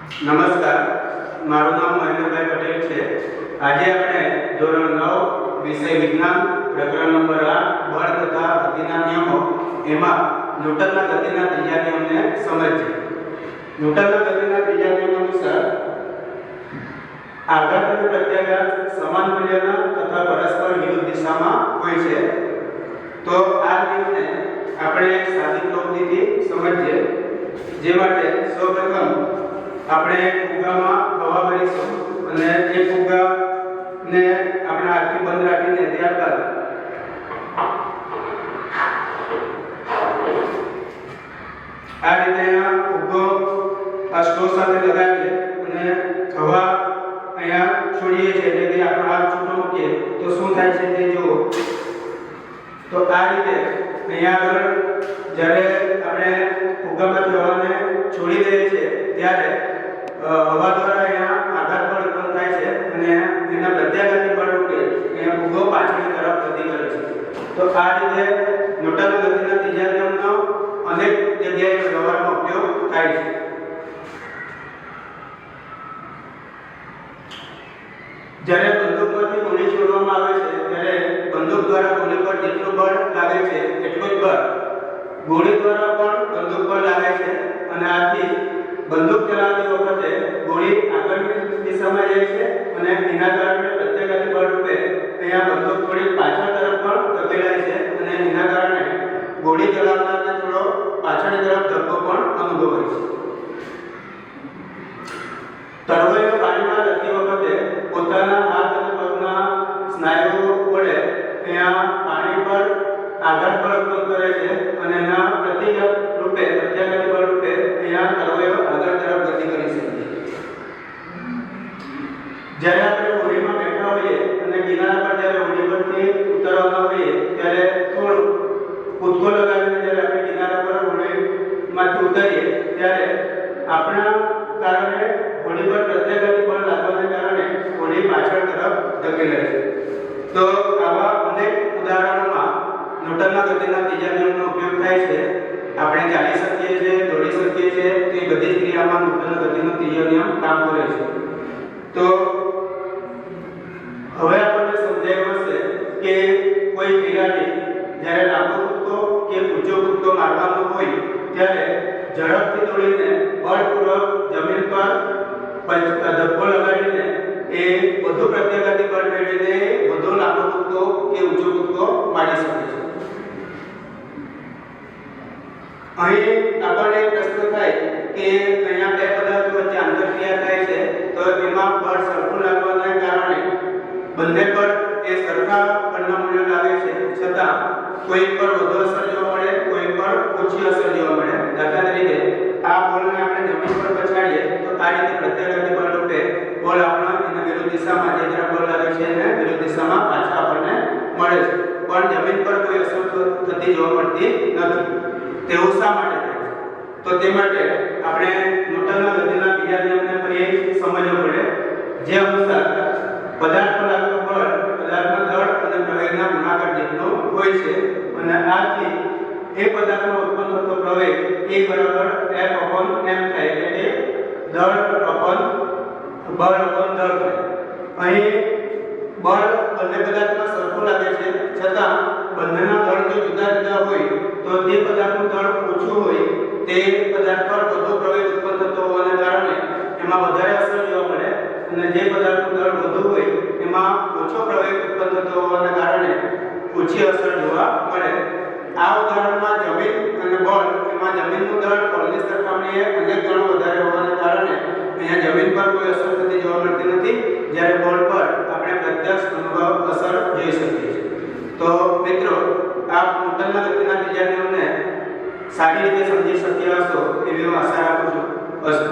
નમસ્કાર, મારું નામ મહેન્દ્રભાઈ પટેલ છે। આજે આપણે ધોરણ 9 વિષય વિજ્ઞાન પ્રકરણ નંબર 8 બળ તથા ગતિના નિયમો એમાં ન્યૂટનના ગતિના ત્રીજા નિયમને સમજીએ। ન્યૂટનના ગતિના ત્રીજા નિયમ અનુસાર આઘાત અને પ્રત્યાઘાત સમાન મૂલ્યના તથા પરસ્પર વિરુદ્ધ દિશામાં હોય છે। તો આ નિયમને આપણે એક સાદી પ્રવૃત્તિથી સમજીએ। જે માટે સૌપ્રથમ આપણે ફુગ્ગામાં હવા ભરીશું અને એ ફુગ્ગાને આપણે આખી બંધ રાખીને ત્યારબાદ આ રીતે ફુગ્ગો આ સ્ટ્રો સાથે લગાવીએ અને હવા અહીંયા છોડીએ છીએ એટલે કે આપણે હાથ છૂટો મૂકીએ તો શું થાય છે તે જુઓ। તો આ રીતે અહીંયા આગળ જ્યારે આપણે ફુગ્ગામાંથી હવાને છોડી દઈએ છીએ ત્યારે હવા દ્વારા અહીંયા આઘાત બળ ઉત્પન્ન થાય છે અને એના પ્રત્યાઘાતી બળ રૂપે અહીંયા ફુગ્ગો પાછળની તરફ ગતિ કરે છે। તો આ રીતે ન્યૂટનના ગતિના ત્રીજા નિયમનો અનેક જગ્યાએ વ્યવહારમાં ઉપયોગ થાય છે। જ્યારે બંદૂકમાંથી ગોળી છોડવામાં આવે છે ત્યારે બંદૂક દ્વારા ગોળી પર જેટલું બળ લાગે છે એટલું જ બળ ગોળી દ્વારા પણ બંદૂક પર લાગે છે અને આથી બંદૂક ચલાવતી વખતે ગોળી આગળની દિશામાં જાય છે અને એના કારણે પ્રત્યાઘાતી બળ રૂપે અહીંયા બંદૂક થોડી પાછળ તરફ પણ ધકેલાય છે અને એના કારણે ગોળી ચલાવનારને થોડો પાછળની તરફ ધક્કો પણ અનુભવાય છે। તરવૈયો પાણીમાં તરતી વખતે પોતાના હાથ અને પગના સ્નાયુઓ વડે અહીંયા પાણી પર આઘાત બળ ઉત્પન્ન કરે છે અને એના પ્રતિઘાત રૂપે પ્રત્યાઘાતી બળ રૂપે અહીંયા તરવૈયો આગળ તરફ ગતિ કરી શકે છે। જ્યારે આપણે હોડીમાં બેઠા હોઈએ અને કિનારા પર જ્યારે હોડી પરથી ઉતરવાના હોઈએ ત્યારે થોડું કૂદકો લગાવીને જ્યારે આપણે કિનારા પર હોડીમાંથી ઉતરીએ ત્યારે આપણા કારણે હોડી પર પ્રત્યાઘાતી બળ લાગવાને કારણે હોડી પાછળ તરફ ધકેલાય છે। તો આવા અનેક ઉદાહરણોમાં ન્યૂટનના ગતિના ત્રીજા નિયમનો ઉપયોગ થાય છે। આપણે ચાલી શકીએ છીએ, દોડી શકીએ છીએ, તે બધી જ ક્રિયામાં ન્યૂટનના ગતિનો ત્રીજો નિયમ કામ કરે છે। તો હવે આપણને સમજાયું હશે કે કોઈ ખેલાડી જ્યારે લાંબો કૂદકો કે ઊંચો કૂદકો મારવાનો હોય ત્યારે ઝડપથી દોડીને બળપૂર્વક જમીન પર ધક્કો લગાડીને એ વધુ પ્રત્યાઘાતી બળ મેળવીને વધુ લાંબો કૂદકો કે ઊંચો કૂદકો મારી શકે છે। અહીં આપણને પ્રશ્ન થાય કે અહીંયા બે પદાર્થો વચ્ચે આંતરક્રિયા થાય છે તો તેમાં બળ સરખું લાગવાને કારણે બંને પર એ સરખા બળના મૂલ્યો લાગે છે છતાં કોઈ પર વધુ અસર જોવા મળે, કોઈ પર ઓછી અસર જોવા મળે। દાખલા તરીકે આ બોલને આપણે જમીન પર પછાડીએ તો આ રીતે પ્રત્યાઘાતી બળ રૂપે બોલ આપણને એના વિરુદ્ધ દિશામાં જે તરફ બળ લાગે છે એને વિરુદ્ધ દિશામાં પાછા આપણને મળે છે પણ જમીન પર કોઈ અસર થતી જોવા મળતી નથી। તેવું શા માટે થાય છે? તો તે માટે આપણે ન્યૂટનના ગતિના બીજા નિયમને ફરી સમજવો પડે। જે અનુસાર પદાર્થ પર લાગતું બળ પદાર્થના દળ અને પ્રવેગના ગુણાકાર જેટલું હોય છે અને આથી એ પદાર્થમાં ઉત્પન્ન થતો પ્રવેગ E બરાબર F/m થાય એટલે કે દળ અપન બળ અપન દળ થાય। અહીં બળ બંને પદાર્થમાં સરખું લાગે છે છતાં બંનેના દળ જો જુદા જુદા હોય તો તે પદાર્થનું દળ ઓછું હોય તે પદાર્થ પર વધુ પ્રવેગ ઉત્પન્ન થતો હોવાને કારણે એમાં વધારે અસર જોવા મળે અને જે પદાર્થનું દળ વધુ હોય એમાં ઓછો પ્રવેગ ઉત્પન્ન થતો હોવાને કારણે ઓછી અસર જોવા મળે। આ ઉદાહરણમાં જમીન અને બળ એમાં જમીનનું દળ બળની સરખામણીએ અનેક ગણો વધારે હોવાને કારણે અહીંયા જમીન પર કોઈ અસર થતી જોવા મળતી નથી જ્યારે બળ પર આપણે પ્રત્યક્ષ અનુભવ અસર જોઈ શકીએ છીએ। તો મિત્રો આપ ન્યૂટનના ગતિના ત્રીજા નિયમને સારી રીતે સમજી શક્યા હશો એવી હું આશા રાખું છું। અસ્તુ।